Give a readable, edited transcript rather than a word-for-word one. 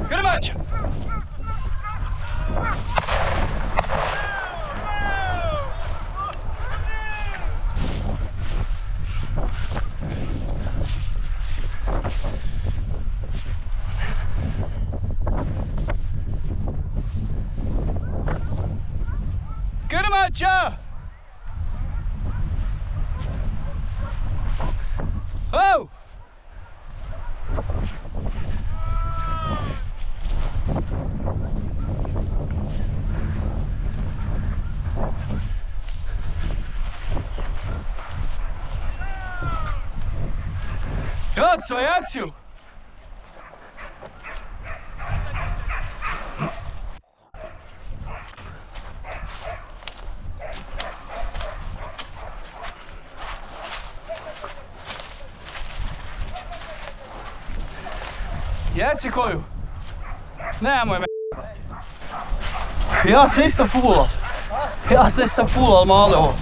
Grmać! Grmaća! Oh! Jasno, Jasiu! Jesi koju? Nemoj me. Ja se isto fulao, ali malo ovo.